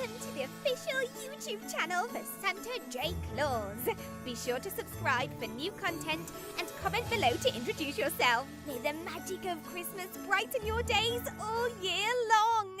welcome to the official YouTube channel for Santa J Claus. Be sure to subscribe for new content and comment below to introduce yourself. May the magic of Christmas brighten your days all year long.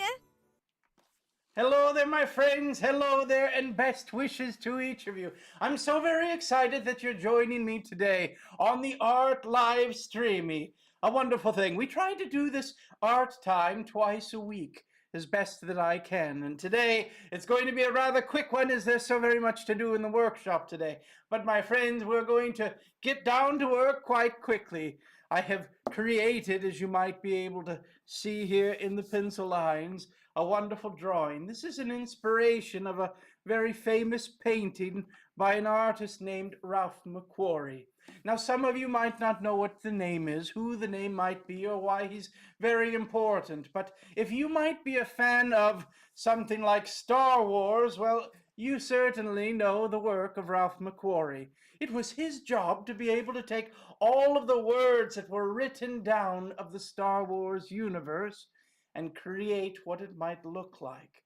Hello there, my friends. Hello there, and best wishes to each of you. I'm so very excited that you're joining me today on the Art Livestreamy. A wonderful thing. We try to do this art time twice a week as best that I can. And today it's going to be a rather quick one as there's so very much to do in the workshop today. But my friends, we're going to get down to work quite quickly. I have created, as you might be able to see here in the pencil lines, a wonderful drawing. This is an inspiration of a very famous painting by an artist named Ralph McQuarrie. Now, some of you might not know what the name is, who the name might be, or why he's very important. But if you might be a fan of something like Star Wars, well, you certainly know the work of Ralph McQuarrie. It was his job to be able to take all of the words that were written down of the Star Wars universe and create what it might look like.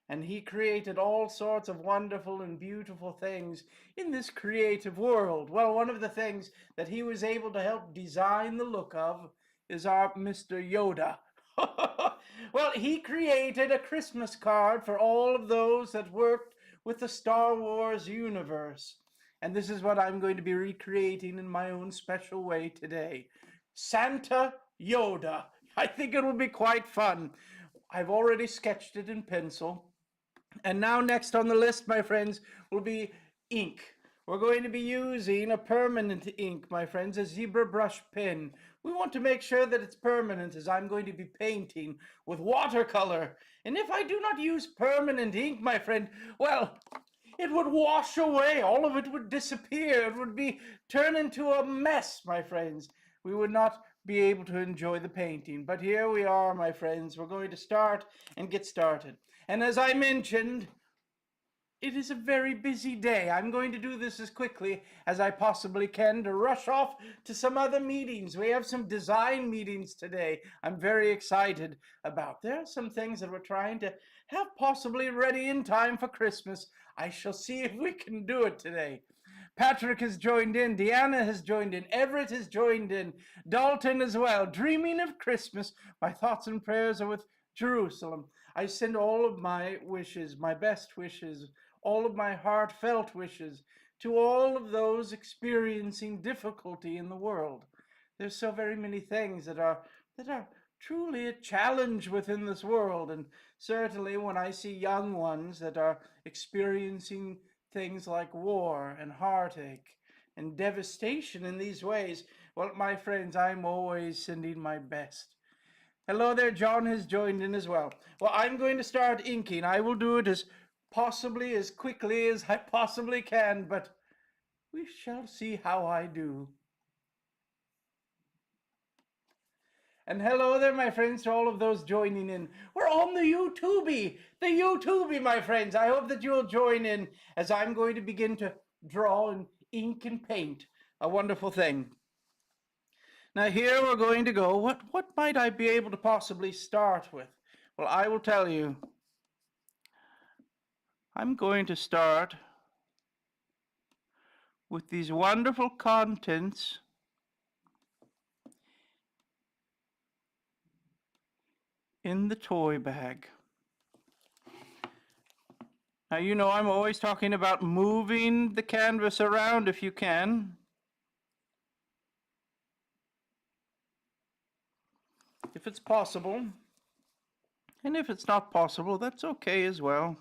And he created all sorts of wonderful and beautiful things in this creative world. Well, one of the things that he was able to help design the look of is our Mr. Yoda. Well, he created a Christmas card for all of those that worked with the Star Wars universe. And this is what I'm going to be recreating in my own special way today. Santa Yoda. I think it will be quite fun. I've already sketched it in pencil. And now next on the list, my friends, will be ink. We're going to be using a permanent ink, my friends, a zebra brush pen. We want to make sure that it's permanent as I'm going to be painting with watercolor. And if I do not use permanent ink, my friend, well, it would wash away. All of it would disappear. It would be turn into a mess, my friends. We would not be able to enjoy the painting. But here we are, my friends. We're going to start and get started. And as I mentioned, it is a very busy day. I'm going to do this as quickly as I possibly can to rush off to some other meetings. We have some design meetings today I'm very excited about. There are some things that we're trying to have possibly ready in time for Christmas. I shall see if we can do it today. Patrick has joined in, Deanna has joined in, Everett has joined in, Dalton as well. Dreaming of Christmas, my thoughts and prayers are with Jerusalem. I send all of my wishes, my best wishes, all of my heartfelt wishes to all of those experiencing difficulty in the world. There's so very many things that are truly a challenge within this world, and certainly when I see young ones that are experiencing things like war and heartache and devastation in these ways, well, my friends, I'm always sending my best. Hello there, John has joined in as well. Well, I'm going to start inking. I will do it as quickly as I possibly can, but we shall see how I do. And hello there, my friends, to all of those joining in. We're on the YouTubey, my friends. I hope that you'll join in as I'm going to begin to draw and ink and paint. A wonderful thing. Now here we're going to go. What might I be able to possibly start with? Well, I will tell you. I'm going to start with these wonderful contents in the toy bag. Now, you know I'm always talking about moving the canvas around if you can. If it's possible. And if it's not possible, that's okay as well.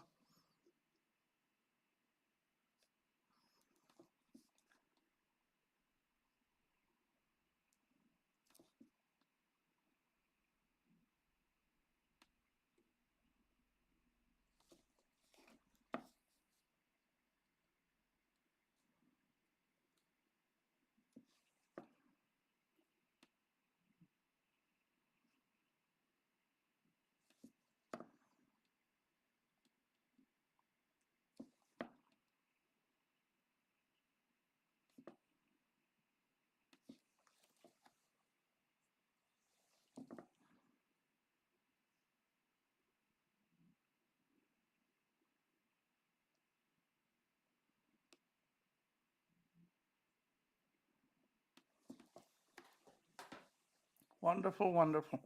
Wonderful, wonderful.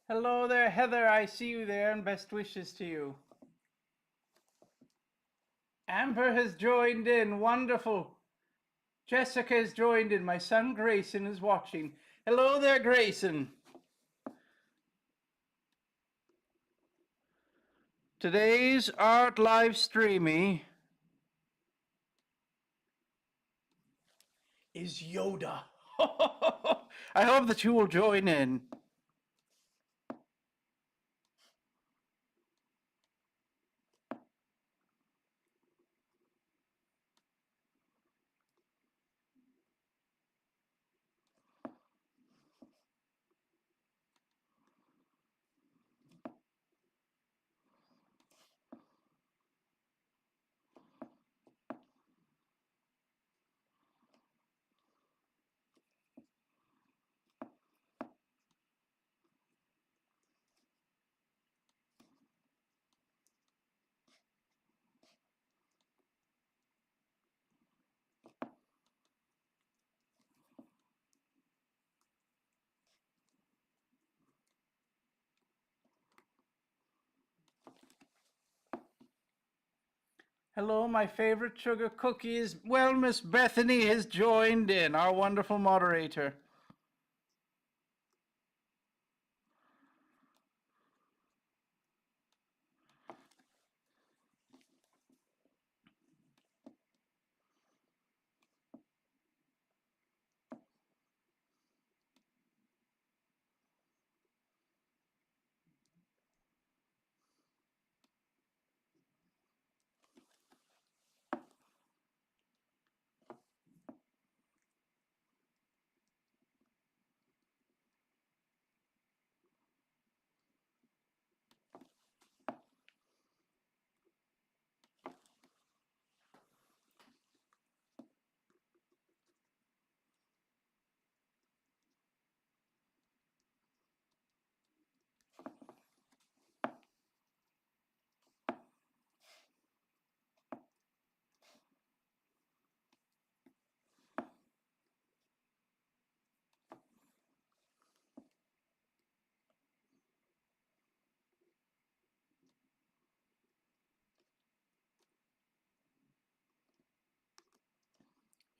Hello there, Heather. I see you there, and best wishes to you. Amber has joined in. Wonderful. Jessica has joined in. My son Grayson is watching. Hello there, Grayson. Today's art live streaming is Yoda. I hope that you will join in. Hello, my favorite sugar cookies. Well, Miss Bethany has joined in, our wonderful moderator.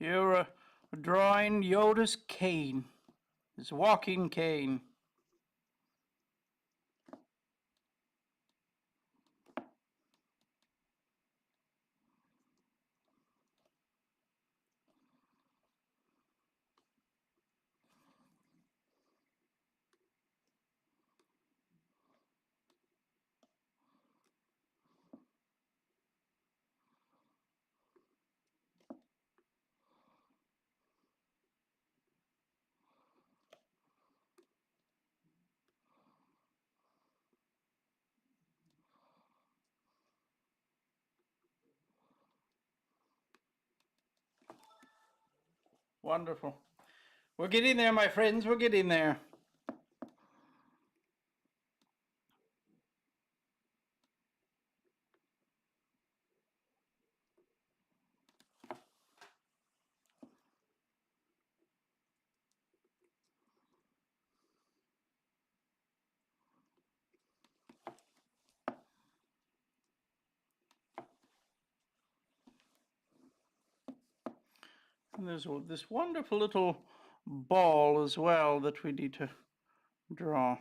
You're drawing Yoda's cane, his walking cane. Wonderful. We're getting there, my friends. We're getting there. And there's this wonderful little ball as well that we need to draw.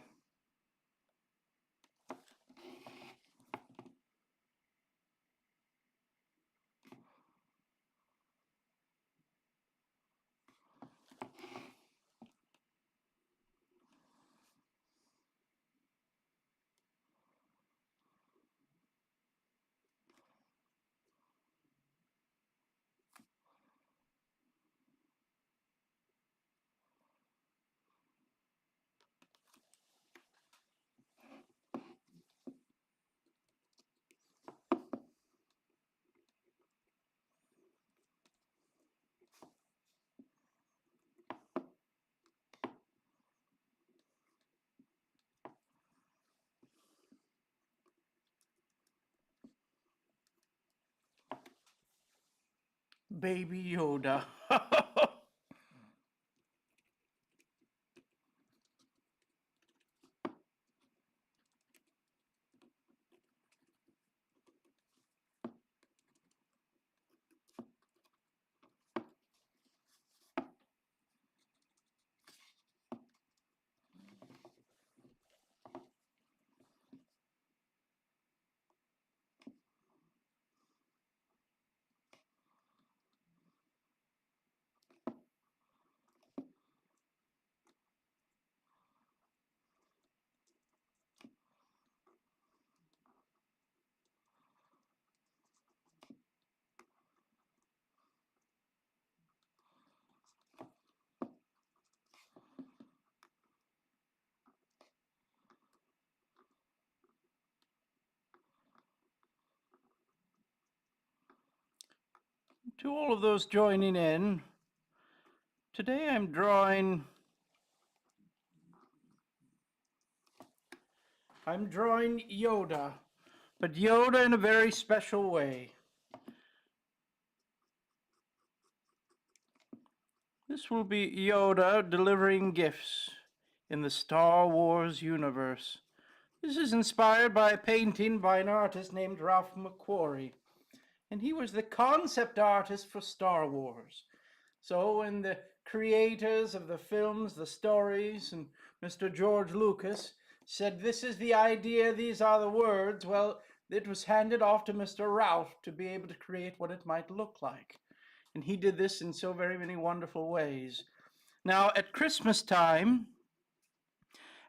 Baby Yoda. To all of those joining in, today I'm drawing Yoda, but Yoda in a very special way. This will be Yoda delivering gifts in the Star Wars universe. This is inspired by a painting by an artist named Ralph McQuarrie, and he was the concept artist for Star Wars. So when the creators of the films, the stories, and Mr. George Lucas said, this is the idea, these are the words, well, it was handed off to Mr. Ralph to be able to create what it might look like. And he did this in so very many wonderful ways. Now, at Christmas time,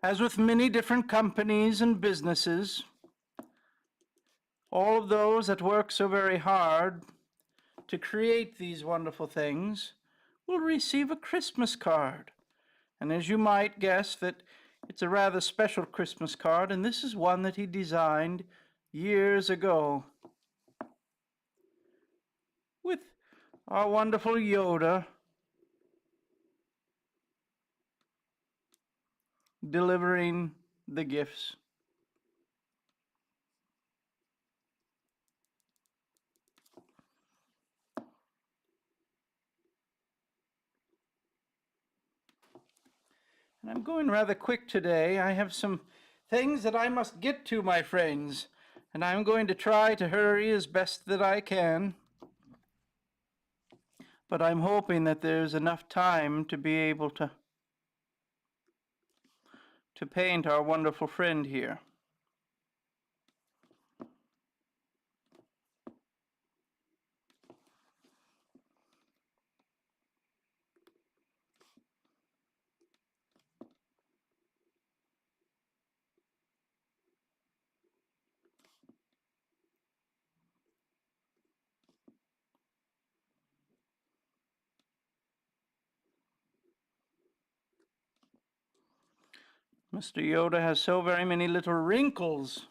as with many different companies and businesses, all of those that work so very hard to create these wonderful things will receive a Christmas card. And as you might guess, that it's a rather special Christmas card, and this is one that he designed years ago with our wonderful Yoda delivering the gifts. And I'm going rather quick today. I have some things that I must get to, my friends, and I'm going to try to hurry as best that I can. But I'm hoping that there's enough time to be able to paint our wonderful friend here. Mr. Yoda has so very many little wrinkles.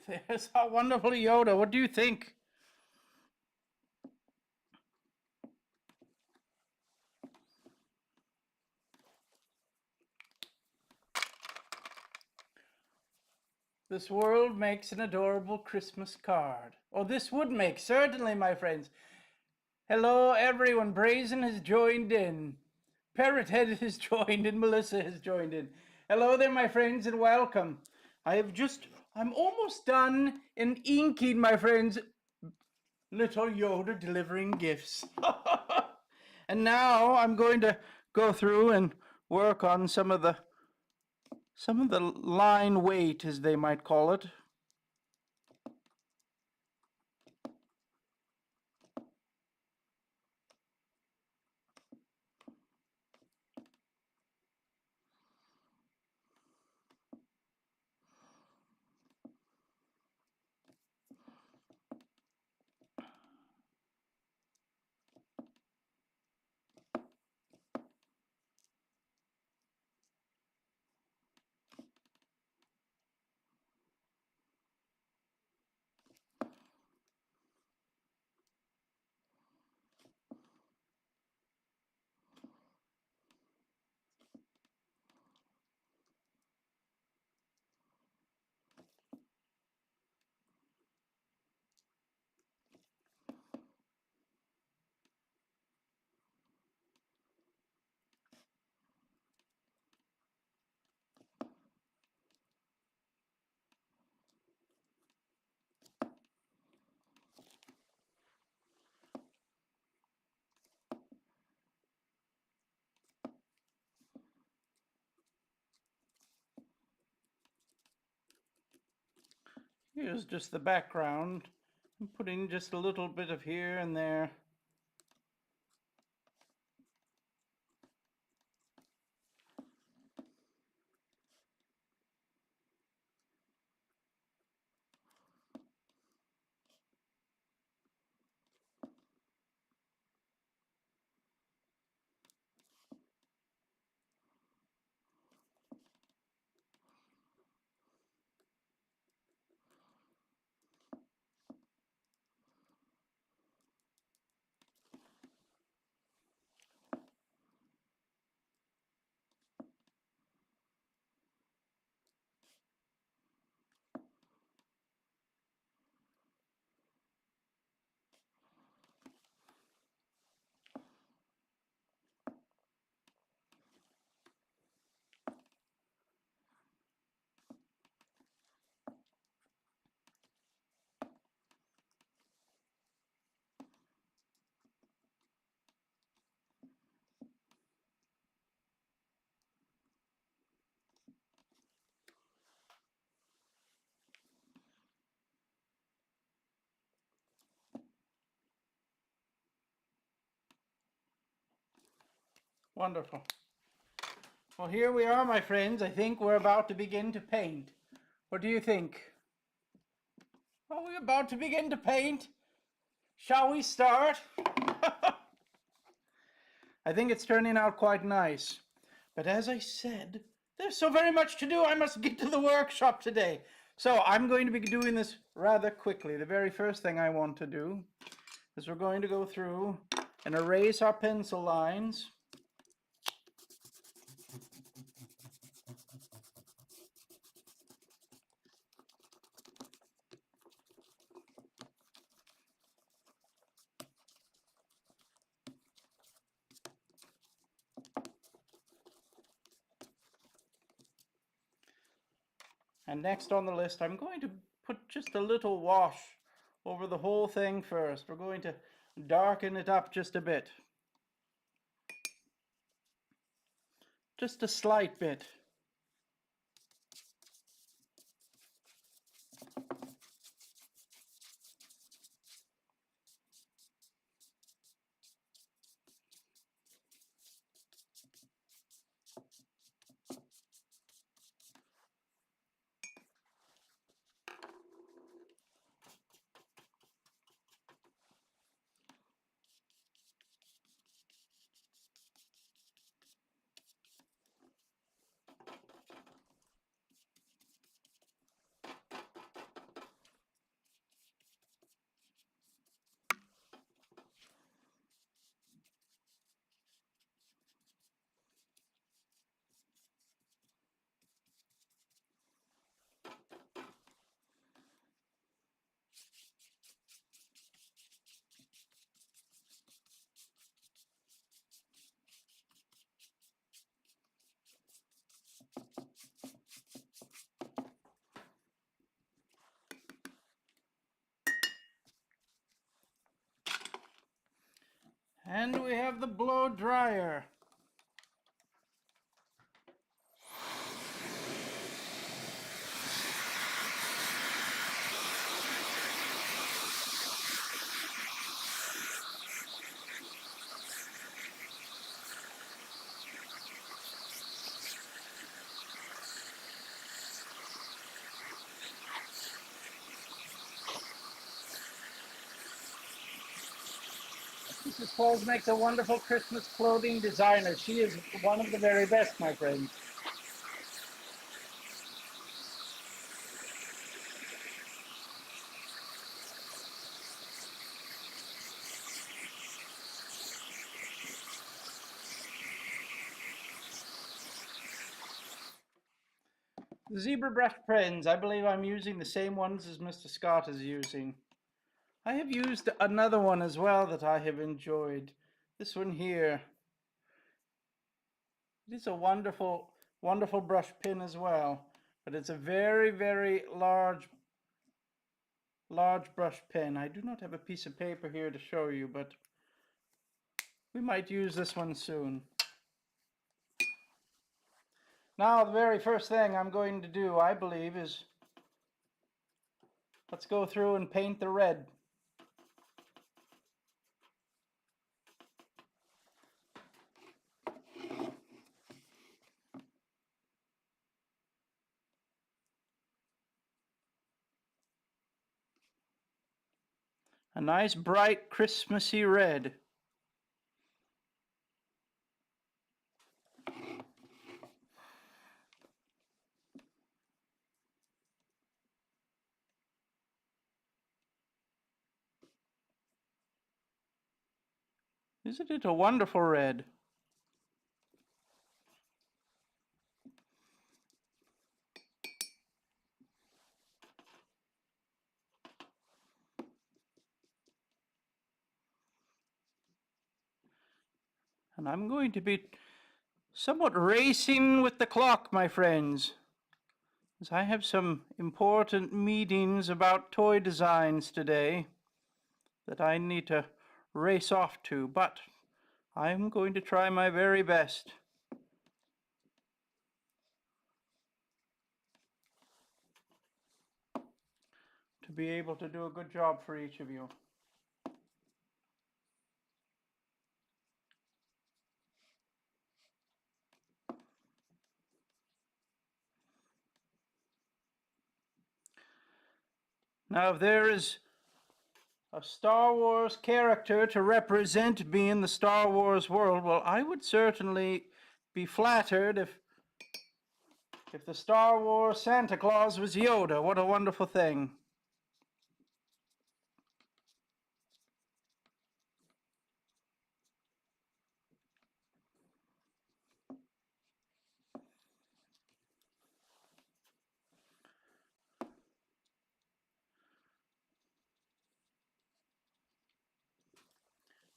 there's our wonderful Yoda. What do you think? This world makes an adorable Christmas card. Oh, this would make, certainly, my friends. Hello, everyone. Brazen has joined in. Parrothead has joined in. Melissa has joined in. Hello there, my friends, and welcome. I'm almost done in inking, my friends. Little Yoda delivering gifts. And now I'm going to go through and work on some of the line weight, as they might call it. Here's just the background. I'm putting just a little bit of here and there. Wonderful. Well, here we are, my friends. I think we're about to begin to paint. What do you think? Are we about to begin to paint? Shall we start? I think it's turning out quite nice. But as I said, there's so very much to do. I must get to the workshop today. So I'm going to be doing this rather quickly. The very first thing I want to do is we're going to go through and erase our pencil lines. And next on the list, I'm going to put just a little wash over the whole thing first. We're going to darken it up just a bit. Just a slight bit. And we have the blow dryer. Mrs. Claus makes a wonderful Christmas clothing designer. She is one of the very best, my friends. The zebra brush pens, I believe I'm using the same ones as Mr. Scott is using. I have used another one as well that I have enjoyed. This one here. It is a wonderful, wonderful brush pen as well, but it's a very, very large brush pen. I do not have a piece of paper here to show you, but we might use this one soon. Now, the very first thing I'm going to do, I believe, is let's go through and paint the red. A nice bright Christmassy red. Isn't it a wonderful red? And I'm going to be somewhat racing with the clock, my friends, as I have some important meetings about toy designs today that I need to race off to, but I'm going to try my very best to be able to do a good job for each of you. Now, if there is a Star Wars character to represent me in the Star Wars world, well, I would certainly be flattered if the Star Wars Santa Claus was Yoda. What a wonderful thing.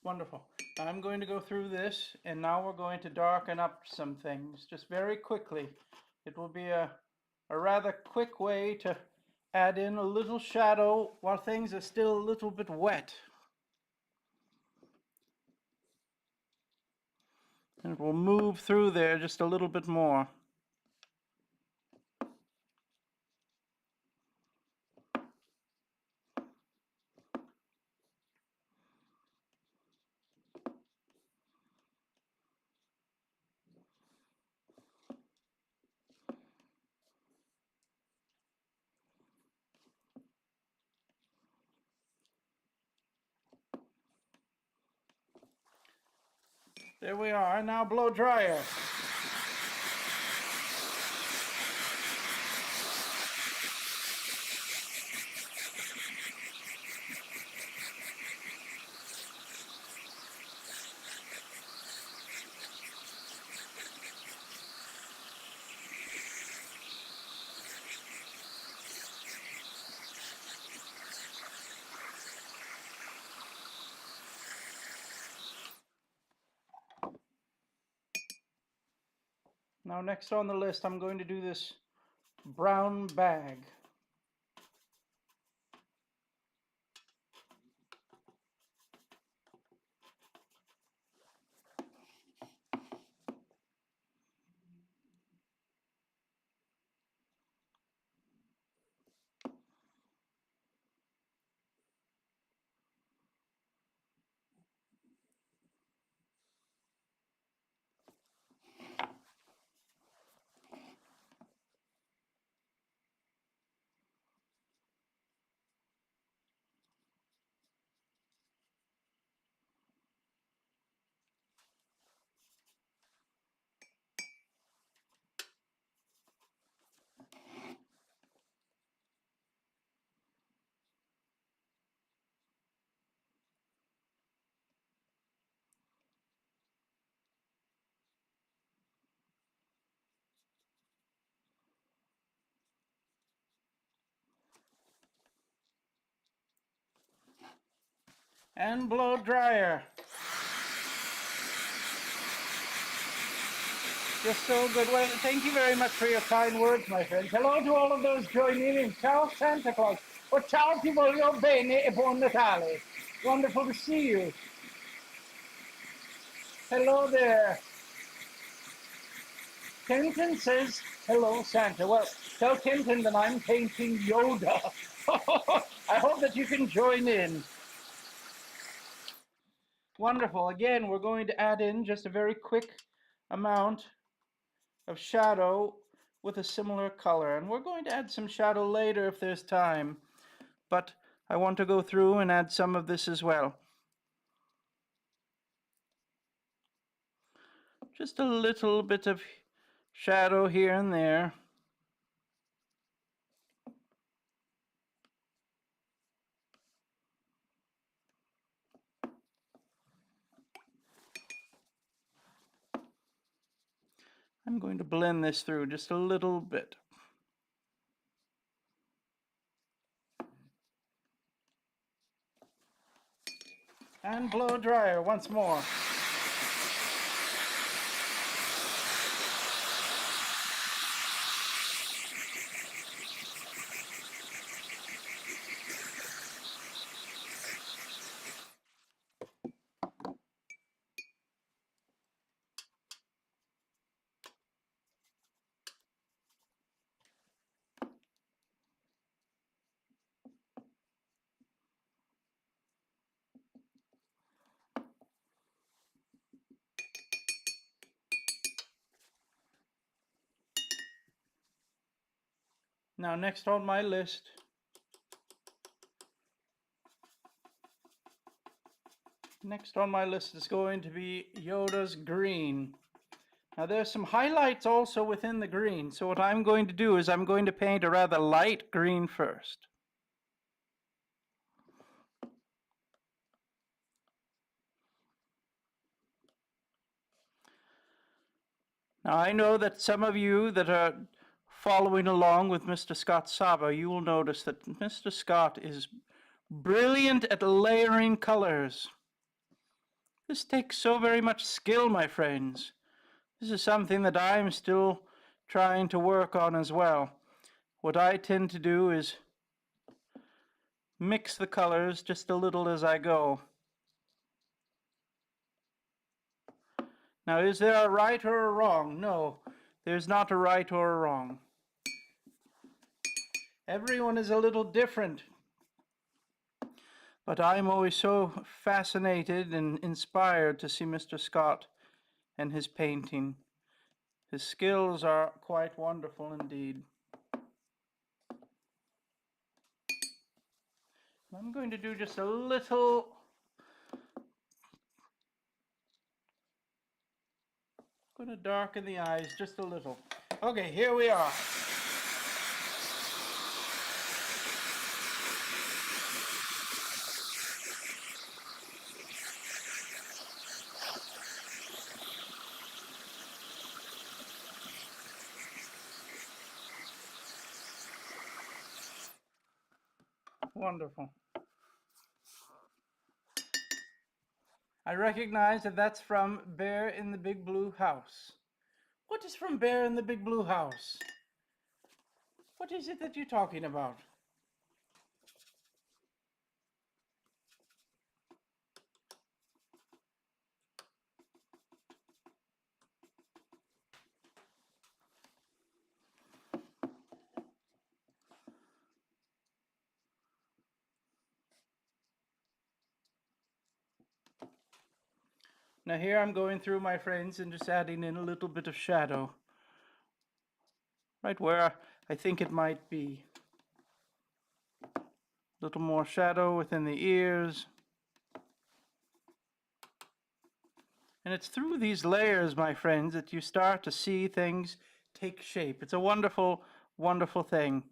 Wonderful. I'm going to go through this, and now we're going to darken up some things just very quickly. It will be a rather quick way to add in a little shadow while things are still a little bit wet. And it will move through there just a little bit more. There we are. Now blow dryer. Now next on the list, I'm going to do this brown bag. And blow dryer. Just so good. Well, thank you very much for your kind words, my friends. Hello to all of those joining in. Ciao, Santa Claus. Or ciao, ti voglio bene e buon Natale. Wonderful to see you. Hello there. Kenton says, hello, Santa. Well, tell Kenton that I'm painting Yoda. I hope that you can join in. Wonderful. Again, we're going to add in just a very quick amount of shadow with a similar color. And we're going to add some shadow later if there's time. But I want to go through and add some of this as well. Just a little bit of shadow here and there. I'm going to blend this through just a little bit. And blow dryer once more. Now, next on my list is going to be Yoda's green. Now, there's some highlights also within the green. So what I'm going to do is I'm going to paint a rather light green first. Now, I know that some of you that are following along with Mr. Scott Saba, you will notice that Mr. Scott is brilliant at layering colors. This takes so very much skill, my friends. This is something that I'm still trying to work on as well. What I tend to do is mix the colors just a little as I go. Now, is there a right or a wrong? No, there's not a right or a wrong. Everyone is a little different. But I'm always so fascinated and inspired to see Mr. Scott and his painting. His skills are quite wonderful indeed. I'm going to do just a little going to darken the eyes just a little. Okay, here we are. Wonderful. I recognize that that's from Bear in the Big Blue House. What is from Bear in the Big Blue House? What is it that you're talking about? Now here I'm going through, my friends, and just adding in a little bit of shadow. Right where I think it might be. A little more shadow within the ears. And it's through these layers, my friends, that you start to see things take shape. It's a wonderful, wonderful thing.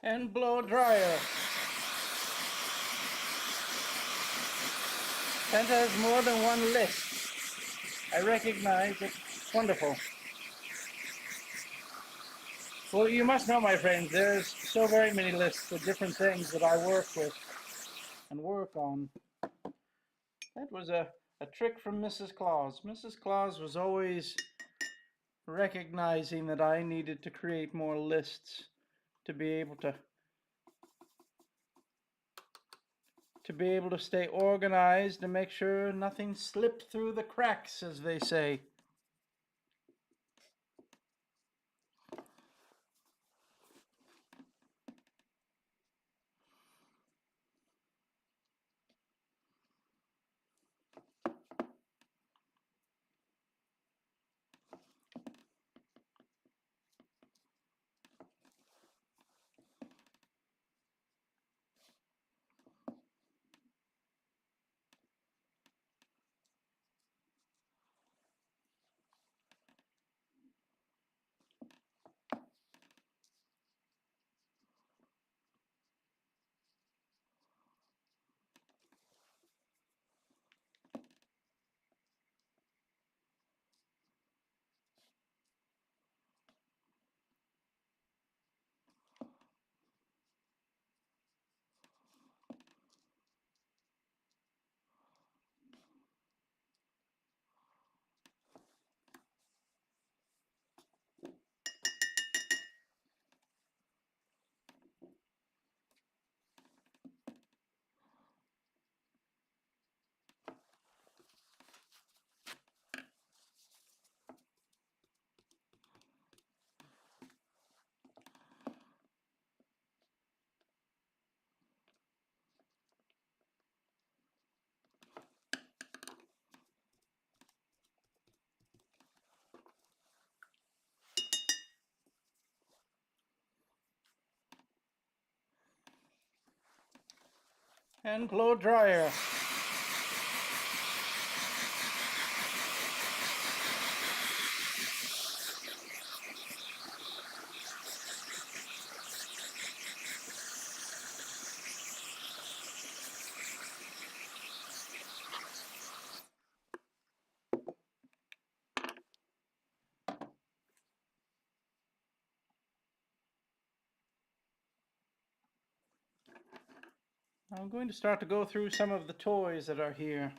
And blow dryer. Santa has more than one list. I recognize it. Wonderful. Well, you must know, my friends, there's so very many lists of different things that I work with and work on. That was a trick from Mrs. Claus. Mrs. Claus was always recognizing that I needed to create more lists to be able to stay organized and make sure nothing slipped through the cracks, as they say. And blow dryer. I'm going to start to go through some of the toys that are here.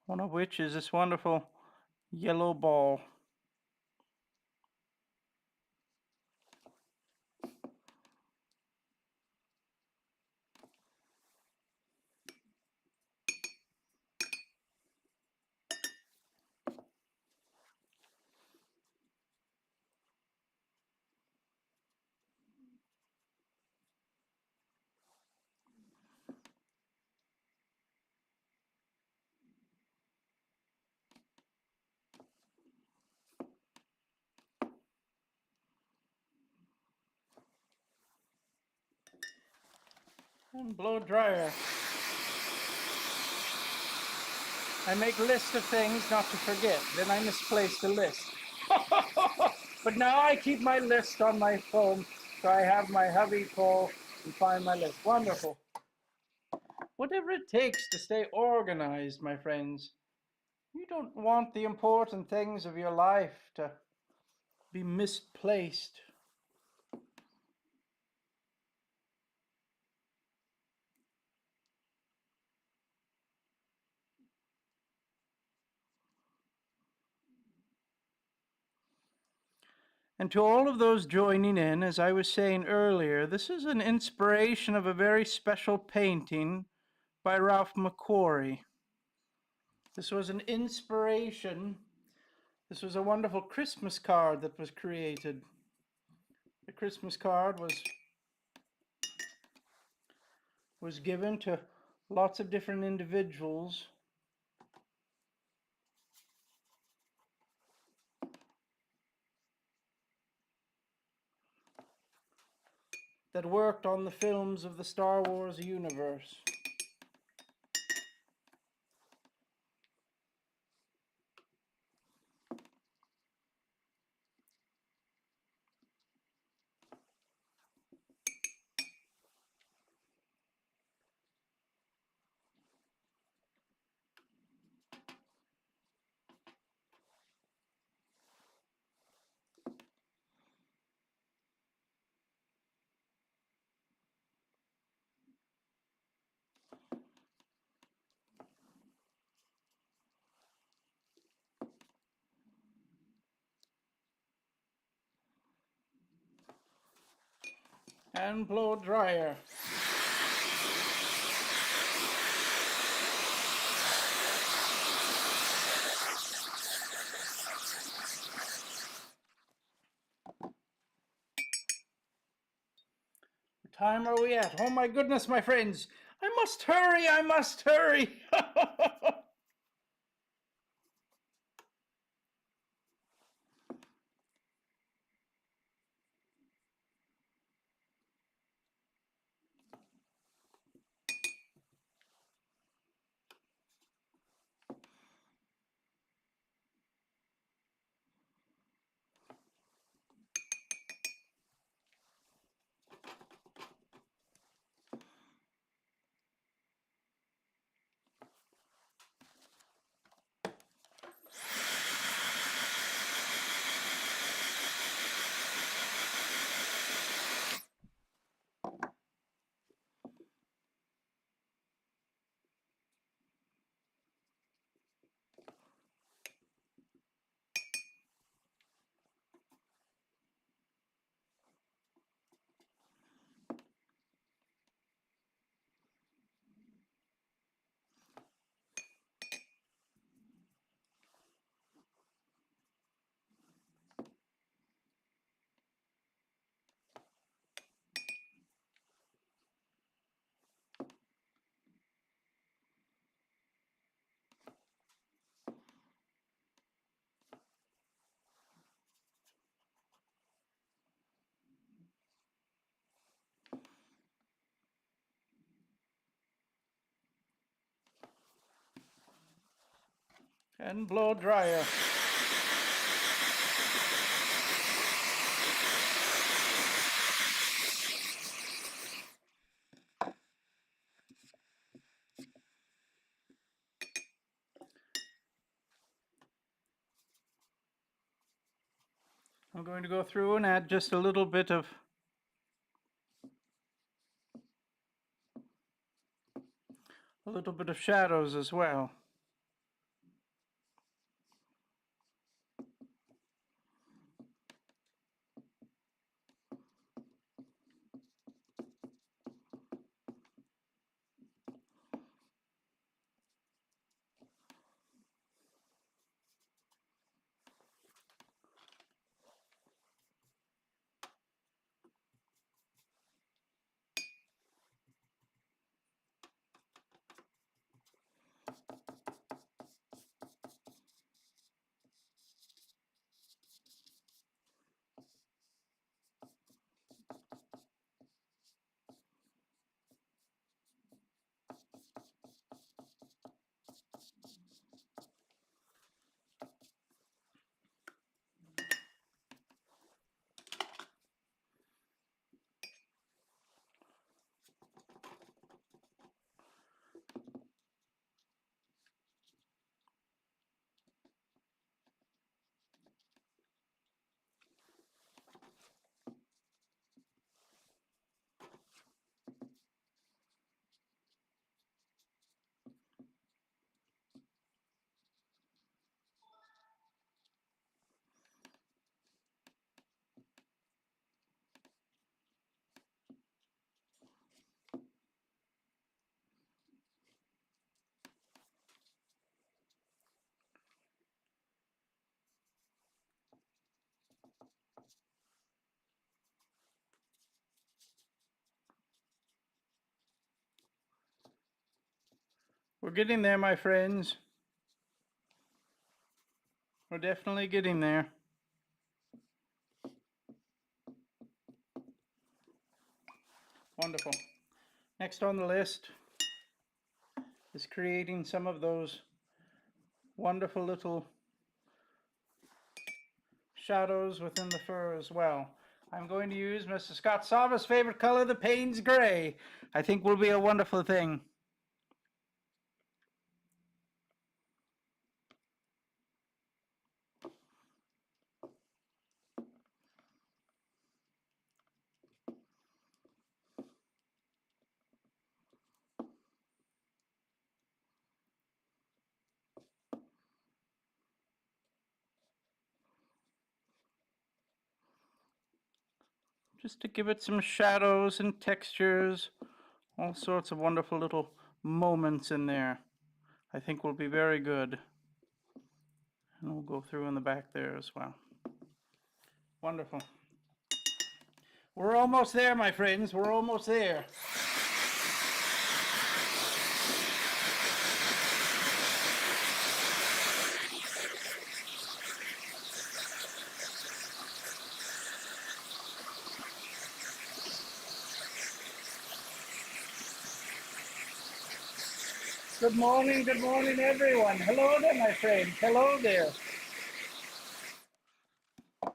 One of which is this wonderful yellow ball. And blow dryer. I make lists of things not to forget. Then I misplace the list. But now I keep my list on my phone, so I have my hubby call and find my list. Wonderful. Whatever it takes to stay organized, my friends. You don't want the important things of your life to be misplaced. And to all of those joining in, as I was saying earlier, this is an inspiration of a very special painting by Ralph McQuarrie. This was an inspiration. This was a wonderful Christmas card that was created. The Christmas card was given to lots of different individuals that worked on the films of the Star Wars universe. and blow dryer. What time are we at? Oh my goodness, my friends. I must hurry, I must hurry. And blow dryer. I'm going to go through and add just a little bit of shadows as well. We're getting there, my friends. We're definitely getting there. Wonderful. Next on the list is creating some of those wonderful little shadows within the fur as well. I'm going to use Mr. Scott Sava's favorite color, the Payne's Gray. I think will be a wonderful thing. just to give it some shadows and textures, all sorts of wonderful little moments in there. I think will be very good. And we'll go through in the back there as well. Wonderful. We're almost there, my friends. We're almost there. Good morning, everyone. Hello there, my friends. Hello there.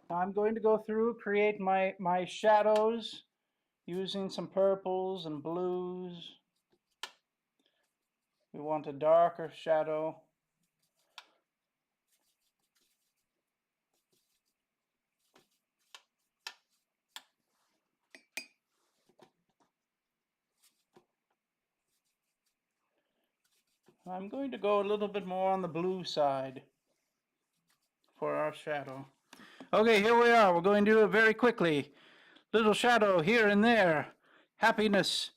I'm going to go through, create my shadows using some purples and blues. We want a darker shadow. I'm going to go a little bit more on the blue side for our shadow. Okay, here we are. We're going to do it very quickly. Little shadow here and there. Happiness.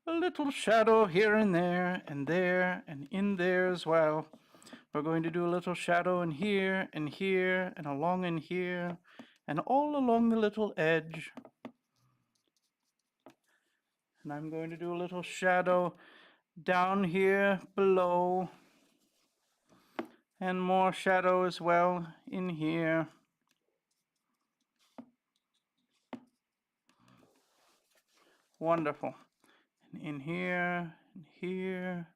A little shadow here and there and in there as well. We're going to do a little shadow in here and along in here and all along the little edge. And I'm going to do a little shadow down here below and more shadow as well in here. Wonderful. And in here and here.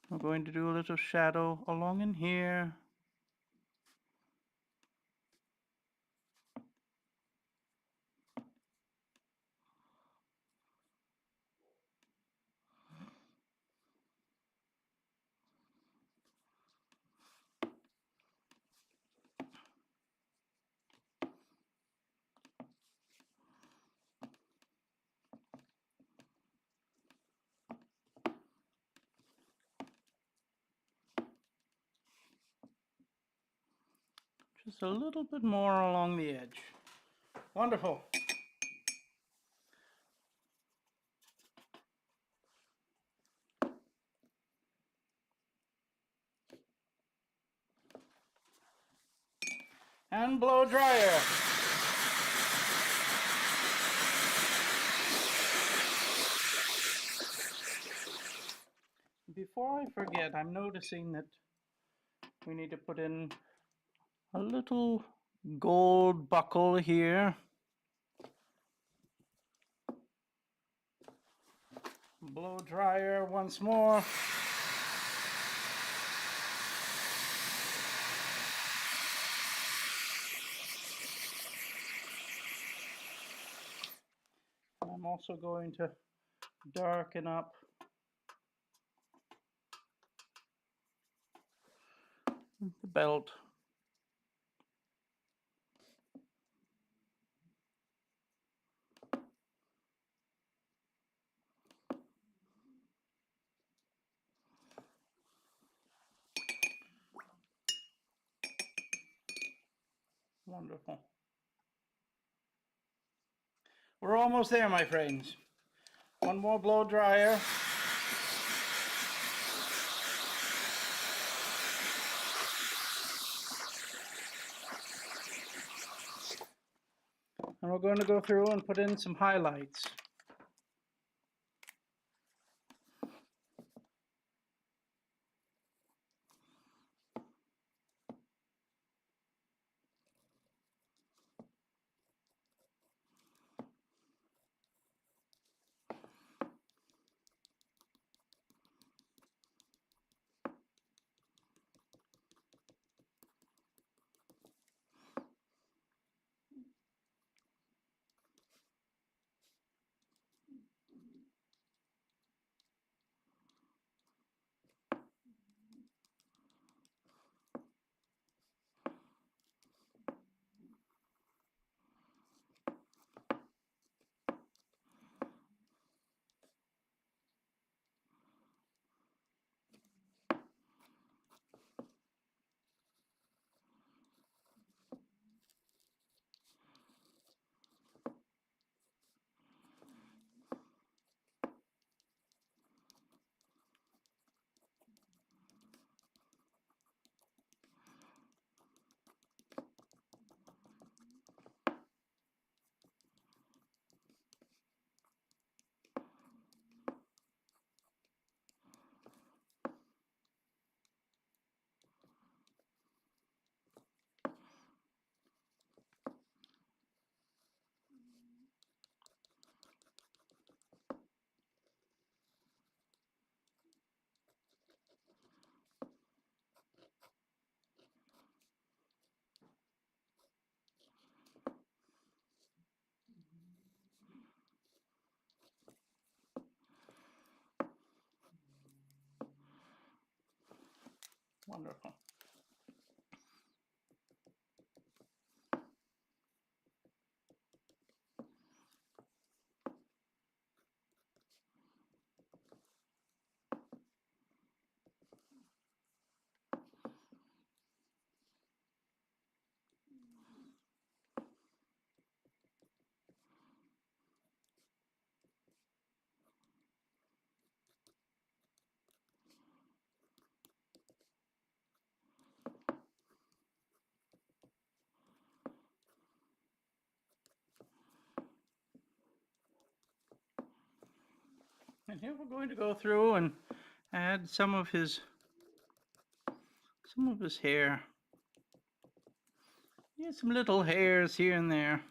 We're going to do a little shadow along in here. Just a little bit more along the edge. Wonderful. And blow dryer. Before I forget, I'm noticing that we need to put in a little gold buckle here. Blow dryer once more. I'm also going to darken up the belt. Wonderful. We're almost there, my friends. One more blow dryer. And we're going to go through and put in some highlights. Wonderful. And here we're going to go through and add some of his hair. Yeah, some little hairs here and there.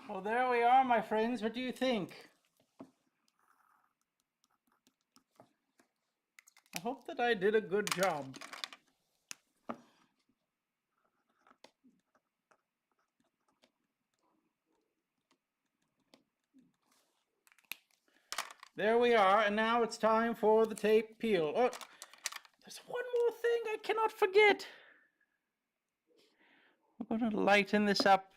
Well, there we are, my friends. What do you think? I hope that I did a good job. There we are, and now it's time for the tape peel. Oh, there's one more thing I cannot forget. We're going to lighten this up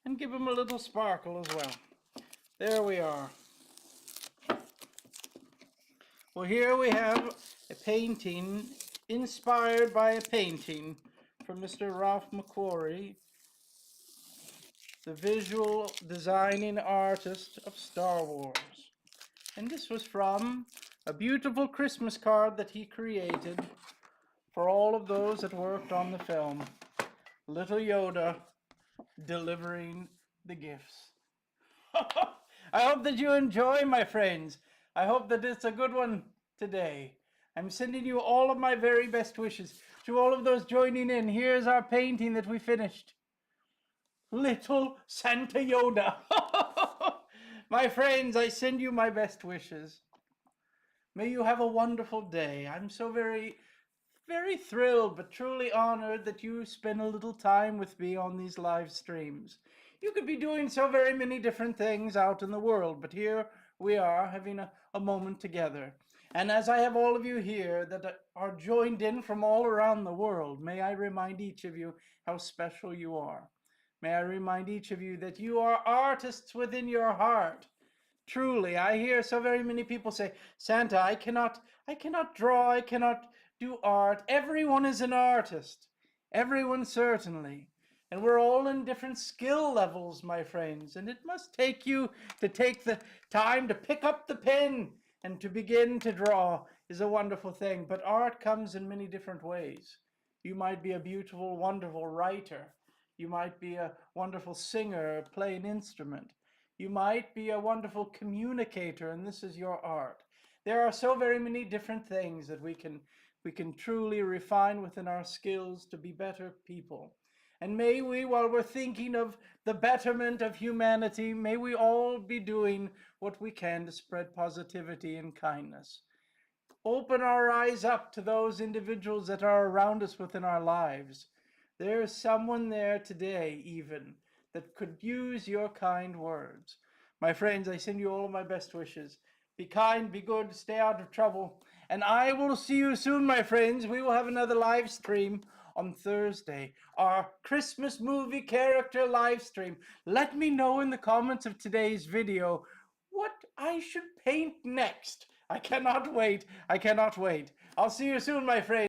and give him a little sparkle as well. There we are. Well, here we have a painting inspired by a painting from Mr. Ralph McQuarrie, the visual designing artist of Star Wars. And this was from a beautiful Christmas card that he created for all of those that worked on the film. Little Yoda delivering the gifts. I hope that you enjoy, my friends. I hope that it's a good one today. I'm sending you all of my very best wishes. To all of those joining in, here's our painting that we finished. Little Santa Yoda. My friends, I send you my best wishes. May you have a wonderful day. I'm so very thrilled but truly honored that you spend a little time with me on these live streams. You could be doing so very many different things out in the world, but here we are having a moment together. And as I have all of you here that are joined in from all around the world, may I remind each of you how special you are. May I remind each of you that you are artists within your heart. Truly, I hear so very many people say, Santa, I cannot draw, I cannot do art. Everyone is an artist. Everyone, certainly. And we're all in different skill levels, my friends. And it must take you to take the time to pick up the pen and to begin to draw is a wonderful thing. But art comes in many different ways. You might be a beautiful, wonderful writer. You might be a wonderful singer, play an instrument. You might be a wonderful communicator, and this is your art. There are so very many different things that we can truly refine within our skills to be better people. And may we, while we're thinking of the betterment of humanity, may we all be doing what we can to spread positivity and kindness. Open our eyes up to those individuals that are around us within our lives. There is someone there today, even, that could use your kind words. My friends, I send you all of my best wishes. Be kind, be good, stay out of trouble. And I will see you soon, my friends. We will have another live stream on Thursday, our Christmas movie character live stream. Let me know in the comments of today's video what I should paint next. I cannot wait. I cannot wait. I'll see you soon, my friends.